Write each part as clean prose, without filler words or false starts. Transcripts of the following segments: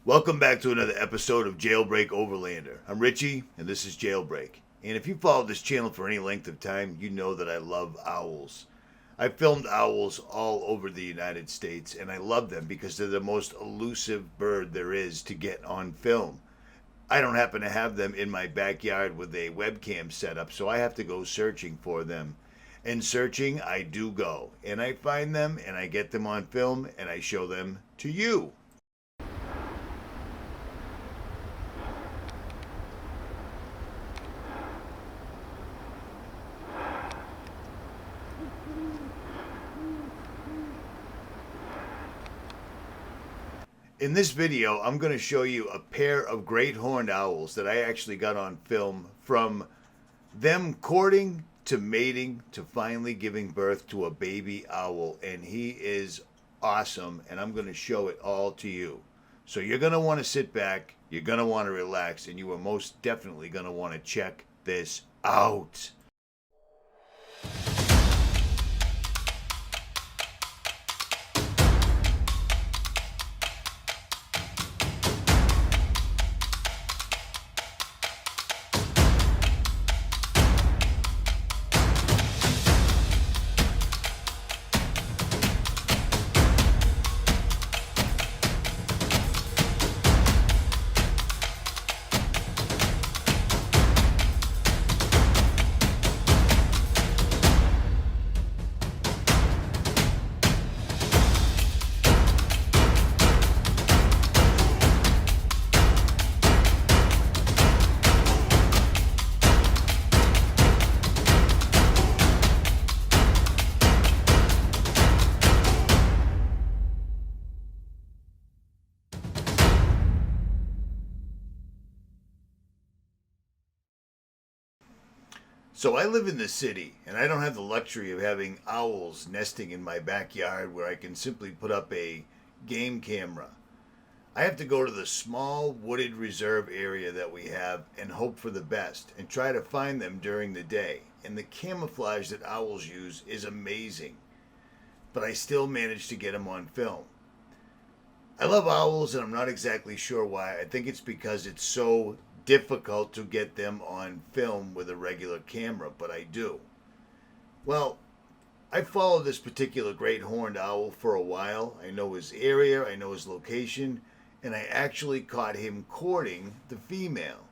Welcome back to another episode of JailBreak Overlander. I'm Richie, and this is JailBreak. And if you followed this channel for any length of time, you know that I love owls. I've filmed owls all over the United States, and I love them because they're the most elusive bird there is to get on film. I don't happen to have them in my backyard with a webcam setup, so I have to go searching for them. And searching, I do go. And I find them, and I get them on film, and I show them to you. In this video, I'm going to show you a pair of great horned owls that I actually got on film, from them courting to mating to finally giving birth to a baby owl. And he is awesome, and I'm going to show it all to you. So you're going to want to sit back, you're going to want to relax, and you are most definitely going to want to check this out. So I live in the city, and I don't have the luxury of having owls nesting in my backyard where I can simply put up a game camera. I have to go to the small wooded reserve area that we have and hope for the best and try to find them during the day. And the camouflage that owls use is amazing, but I still manage to get them on film. I love owls, and I'm not exactly sure why. I think it's because it's so difficult to get them on film with a regular camera, but I do. Well, I followed this particular great horned owl for a while. I know his area, I know his location, and I actually caught him courting the female.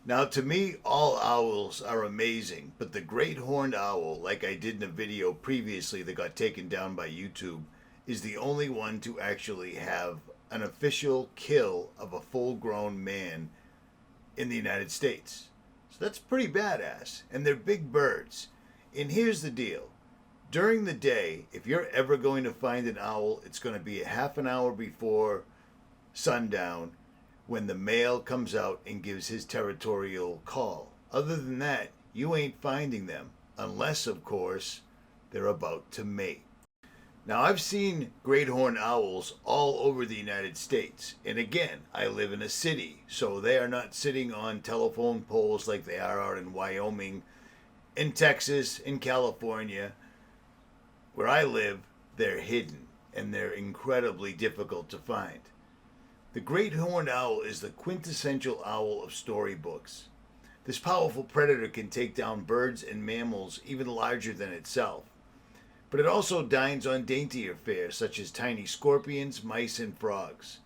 Now, to me, all owls are amazing, but the great horned owl, like I did in a video previously that got taken down by YouTube, is the only one to actually have an official kill of a full-grown man in the United States. So that's pretty badass, and they're big birds. And here's the deal. During the day, if you're ever going to find an owl, it's going to be a half an hour before sundown, when the male comes out and gives his territorial call. Other than that, you ain't finding them, unless, of course, they're about to mate. Now, I've seen great horned owls all over the United States. And again, I live in a city, so they are not sitting on telephone poles like they are out in Wyoming, in Texas, in California. Where I live, they're hidden, and they're incredibly difficult to find. The great horned owl is the quintessential owl of storybooks. This powerful predator can take down birds and mammals even larger than itself. But it also dines on daintier fare such as tiny scorpions, mice, and frogs.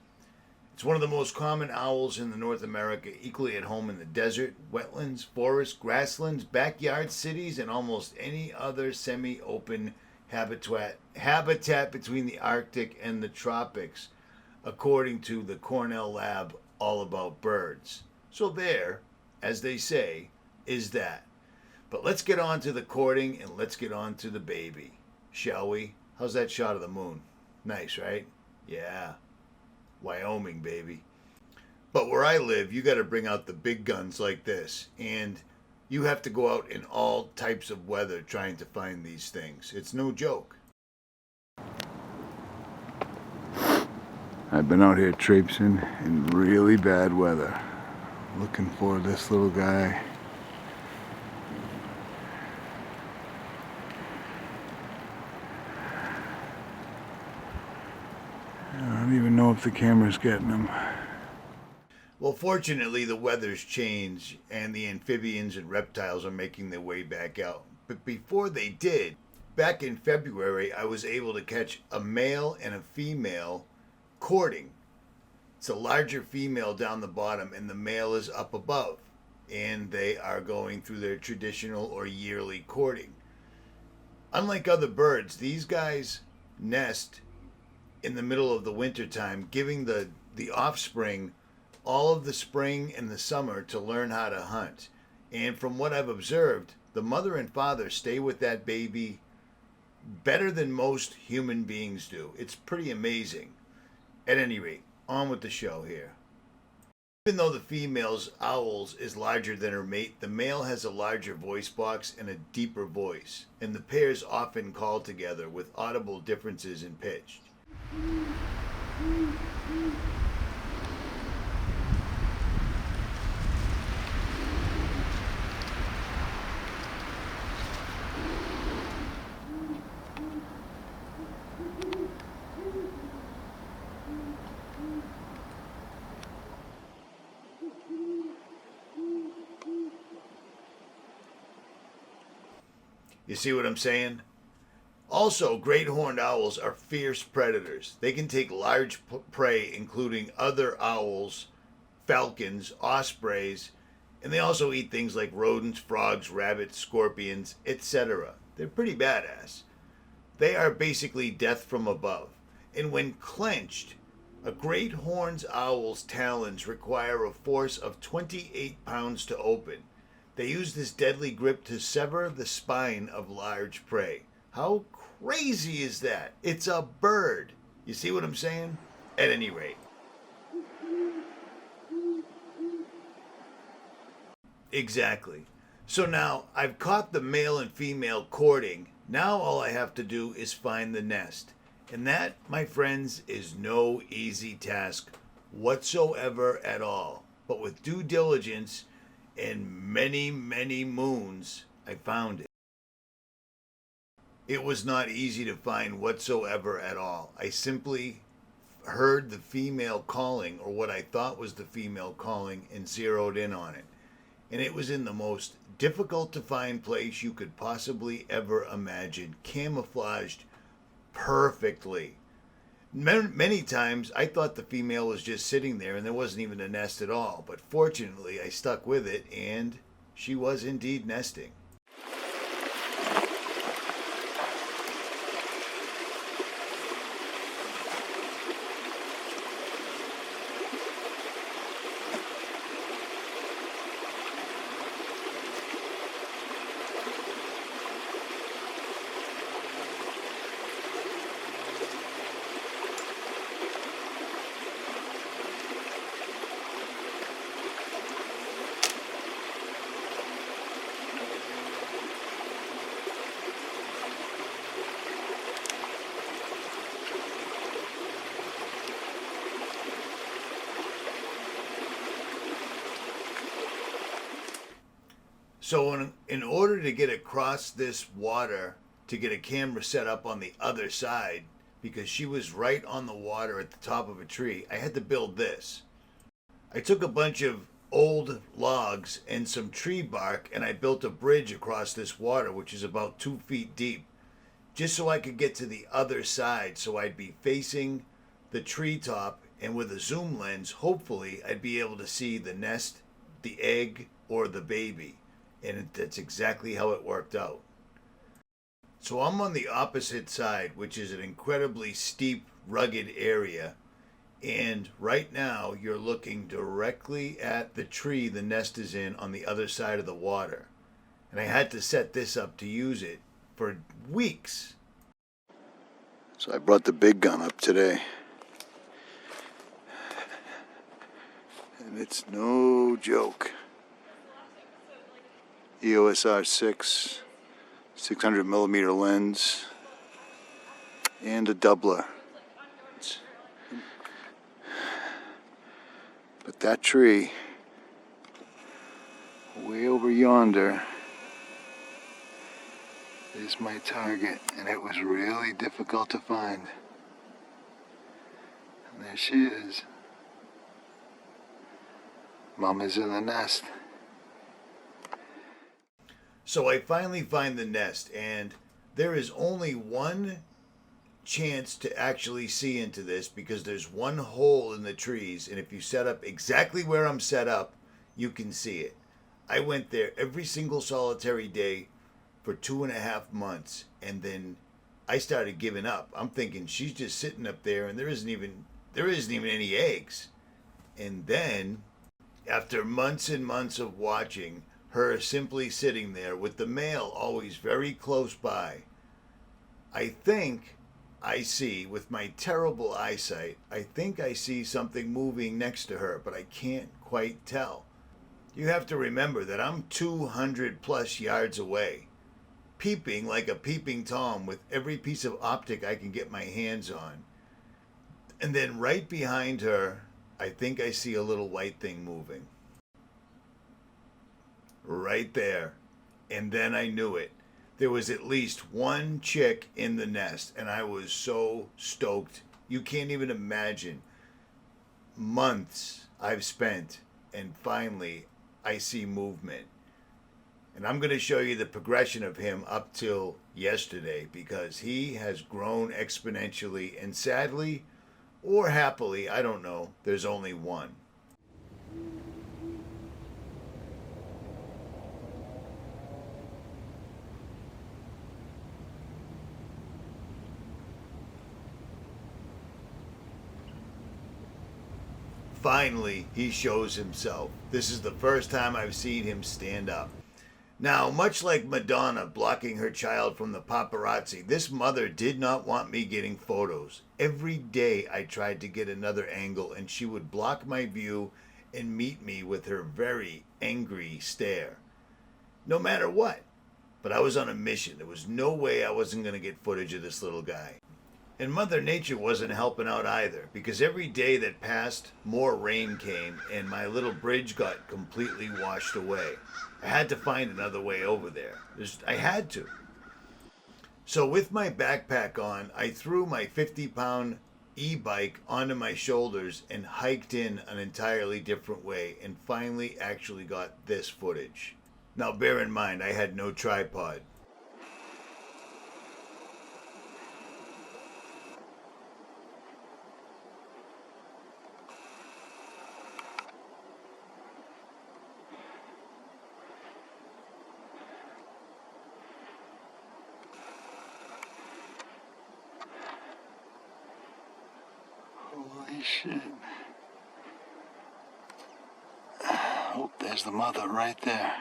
It's one of the most common owls in North America, equally at home in the desert, wetlands, forests, grasslands, backyard cities, and almost any other semi-open habitat between the Arctic and the tropics, according to the Cornell Lab All About Birds. So there, as they say, is that. But let's get on to the courting, and let's get on to the baby, shall we? How's that shot of the moon? Nice, right? Yeah. Wyoming, baby. But where I live, you got to bring out the big guns like this, and you have to go out in all types of weather trying to find these things. It's no joke. I've been out here traipsing in really bad weather, looking for this little guy. know if the camera's getting them. Well, fortunately, the weather's changed and the amphibians and reptiles are making their way back out. But before they did, back in February, I was able to catch a male and a female courting. It's a larger female down the bottom and the male is up above. And they are going through their traditional or yearly courting. Unlike other birds, these guys nest in the middle of the wintertime, giving the offspring all of the spring and the summer to learn how to hunt. And from what I've observed, the mother and father stay with that baby better than most human beings do. It's pretty amazing. At any rate, on with the show here. Even though the female's owls is larger than her mate, the male has a larger voice box and a deeper voice, and the pairs often call together with audible differences in pitch. You see what I'm saying? Also, great horned owls are fierce predators. They can take large prey, including other owls, falcons, ospreys, and they also eat things like rodents, frogs, rabbits, scorpions, etc. They're pretty badass. They are basically death from above. And when clenched, a great horned owl's talons require a force of 28 pounds to open. They use this deadly grip to sever the spine of large prey. How crazy is that? It's a bird. You see what I'm saying? At any rate. Exactly. So now I've caught the male and female courting. Now all I have to do is find the nest. And that, my friends, is no easy task whatsoever at all. But with due diligence and many, many moons, I found it. It was not easy to find whatsoever at all. I simply heard the female calling, or what I thought was the female calling, and zeroed in on it. And it was in the most difficult to find place you could possibly ever imagine, camouflaged perfectly. Many times I thought the female was just sitting there and there wasn't even a nest at all, but fortunately I stuck with it and she was indeed nesting. So in order to get across this water, to get a camera set up on the other side, because she was right on the water at the top of a tree, I had to build this. I took a bunch of old logs and some tree bark and I built a bridge across this water, which is about 2 feet deep, just so I could get to the other side, so I'd be facing the treetop, and with a zoom lens, hopefully I'd be able to see the nest, the egg, or the baby. And that's exactly how it worked out. So I'm on the opposite side, which is an incredibly steep, rugged area. And right now, you're looking directly at the tree the nest is in on the other side of the water. And I had to set this up to use it for weeks. So I brought the big gun up today. And it's no joke. EOS R6, 600 millimeter lens, and a doubler. But that tree, way over yonder, is my target, and it was really difficult to find. There she is. Mama's in the nest. So I finally find the nest, and there is only one chance to actually see into this because there's one hole in the trees, and if you set up exactly where I'm set up, you can see it. I went there every single solitary day for 2.5 months, and then I started giving up. I'm thinking she's just sitting up there, and there isn't even any eggs. And then, after months and months of watching her simply sitting there with the male always very close by, I think I see, with my terrible eyesight, I think I see something moving next to her, but I can't quite tell. You have to remember that I'm 200 plus yards away, peeping like a peeping Tom with every piece of optic I can get my hands on. And then right behind her, I think I see a little white thing moving. Right there. And then I knew it. There was at least one chick in the nest, and I was so stoked. You can't even imagine. Months I've spent, and finally I see movement. And I'm going to show you the progression of him up till yesterday, because he has grown exponentially, and sadly, or happily, I don't know, there's only one. Finally, he shows himself. This is the first time I've seen him stand up. Now, much like Madonna blocking her child from the paparazzi, this mother did not want me getting photos. Every day I tried to get another angle, and she would block my view and meet me with her very angry stare. No matter what. But I was on a mission. There was no way I wasn't going to get footage of this little guy. And Mother Nature wasn't helping out either, because every day that passed, more rain came, and my little bridge got completely washed away. I had to find another way over there. I had to. So with my backpack on, I threw my 50-pound e-bike onto my shoulders and hiked in an entirely different way, and finally actually got this footage. Now bear in mind, I had no tripod. Holy shit. Oh, there's the mother right there.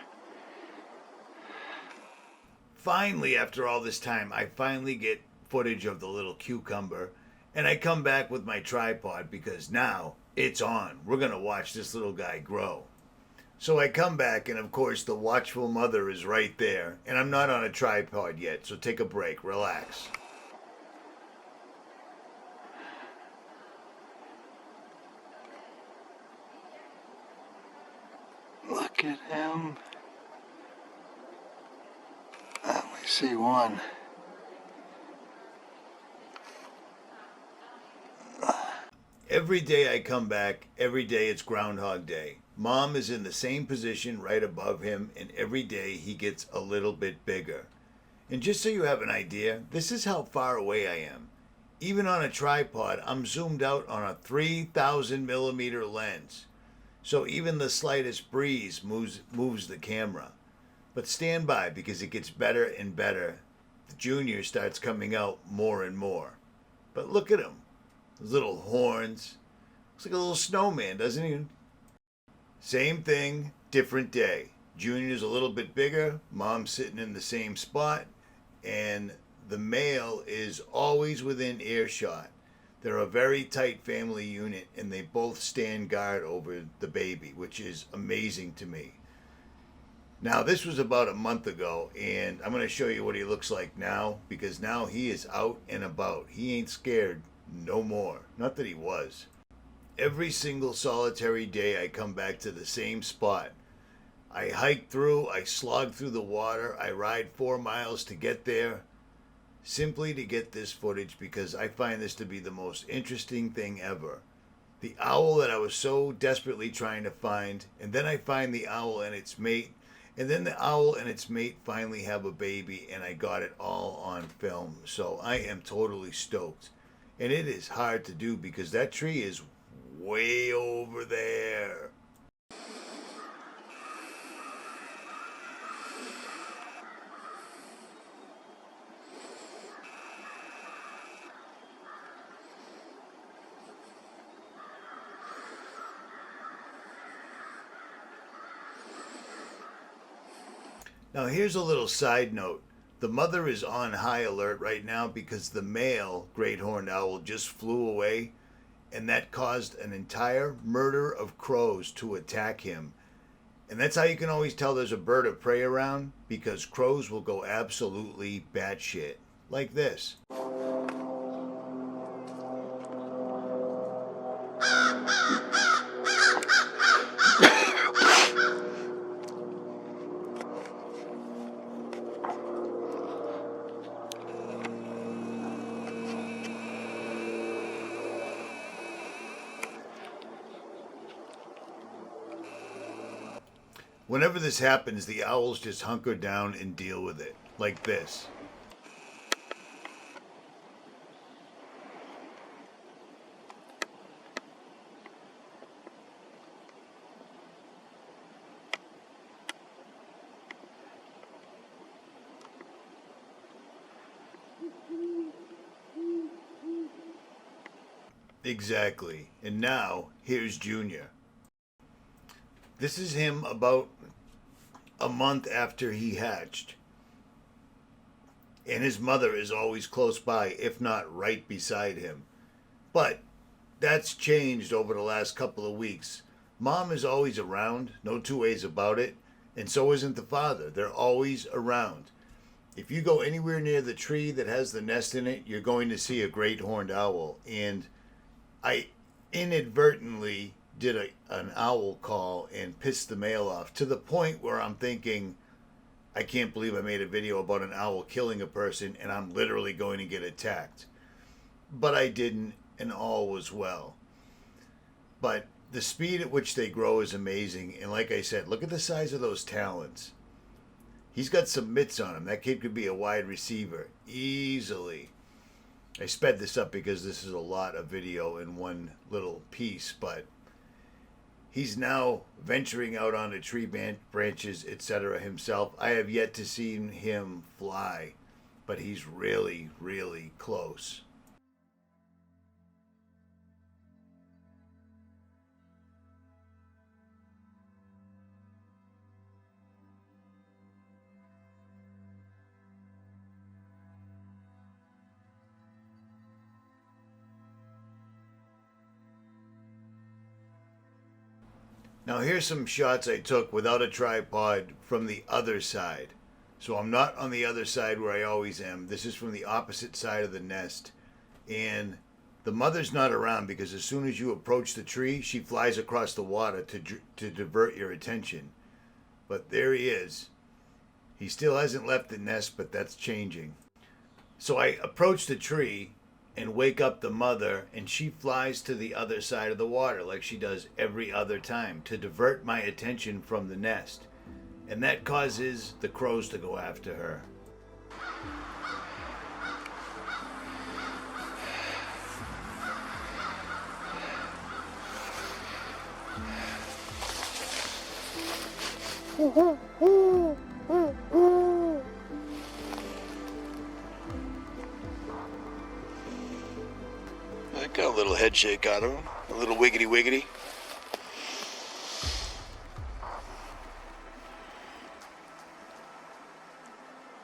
Finally, after all this time, I finally get footage of the little cucumber, and I come back with my tripod because now it's on. We're going to watch this little guy grow. So I come back, and of course the watchful mother is right there, and I'm not on a tripod yet, so take a break, relax. Look at him. I only see one. Every day I come back, every day it's Groundhog Day. Mom is in the same position right above him, and every day he gets a little bit bigger. And just so you have an idea, this is how far away I am. Even on a tripod, I'm zoomed out on a 3,000 millimeter lens. So even the slightest breeze moves the camera. But stand by, because it gets better and better. The junior starts coming out more and more. But look at him. His little horns. Looks like a little snowman, doesn't he? Same thing, different day. Junior's a little bit bigger. Mom's sitting in the same spot. And the male is always within earshot. They're a very tight family unit, and they both stand guard over the baby, which is amazing to me. Now, this was about a month ago, and I'm going to show you what he looks like now, because now he is out and about. He ain't scared no more. Not that he was. Every single solitary day, I come back to the same spot. I hike through, I slog through the water, I ride 4 miles to get there, simply to get this footage, because I find this to be the most interesting thing ever. The owl that I was so desperately trying to find, and then I find the owl and its mate, and then the owl and its mate finally have a baby, and I got it all on film. So I am totally stoked. And it is hard to do because that tree is way over there. Now, here's a little side note. The mother is on high alert right now because the male great horned owl just flew away, and that caused an entire murder of crows to attack him. And that's how you can always tell there's a bird of prey around, because crows will go absolutely batshit. Like this. Whenever this happens, the owls just hunker down and deal with it. Like this. Exactly. And now, here's Junior. This is him about a month after he hatched. And his mother is always close by, if not right beside him. But that's changed over the last couple of weeks. Mom is always around, no two ways about it, and so isn't the father. They're always around. If you go anywhere near the tree that has the nest in it, you're going to see a great horned owl. And I inadvertently did an owl call and pissed the male off, to the point where I'm thinking, I can't believe I made a video about an owl killing a person and I'm literally going to get attacked. But I didn't, and all was well. But the speed at which they grow is amazing. And like I said, look at the size of those talons. He's got some mitts on him. That kid could be a wide receiver easily. I sped this up because this is a lot of video in one little piece, but he's now venturing out onto tree branches, etc. himself. I have yet to see him fly, but he's really, really close. Now here's some shots I took without a tripod from the other side. So I'm not on the other side where I always am. This is from the opposite side of the nest. And the mother's not around because as soon as you approach the tree, she flies across the water to divert your attention. But there he is. He still hasn't left the nest, but that's changing. So I approach the tree and wake up the mother, and she flies to the other side of the water like she does every other time to divert my attention from the nest. And that causes the crows to go after her. I got a little head shake out of him, a little wiggity wiggity.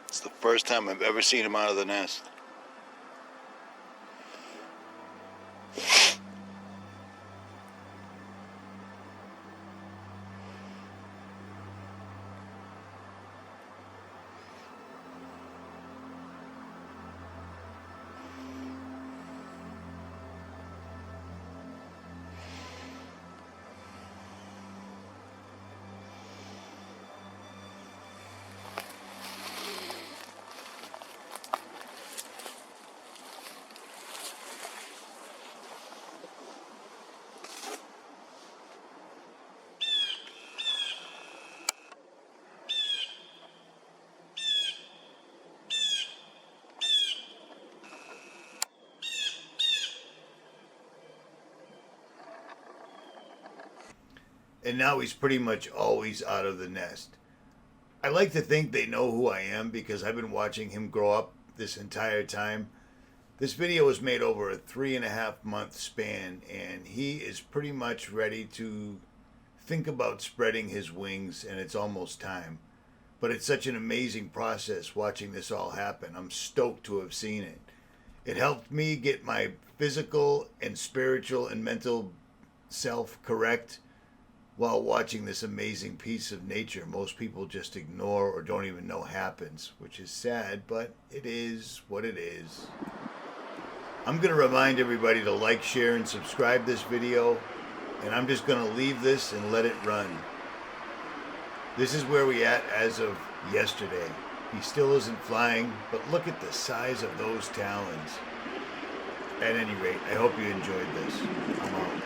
It's the first time I've ever seen him out of the nest. and now he's pretty much always out of the nest. I like to think they know who I am because I've been watching him grow up this entire time. This video was made over a 3.5-month span, and he is pretty much ready to think about spreading his wings, and it's almost time. But it's such an amazing process watching this all happen. I'm stoked to have seen it. It helped me get my physical and spiritual and mental self correct while watching this amazing piece of nature most people just ignore or don't even know happens, which is sad, but it is what it is. I'm going to remind everybody to like, share, and subscribe this video, and I'm just going to leave this and let it run. This is where we at as of yesterday. He still isn't flying, but look at the size of those talons. At any rate, I hope you enjoyed this. I'm out.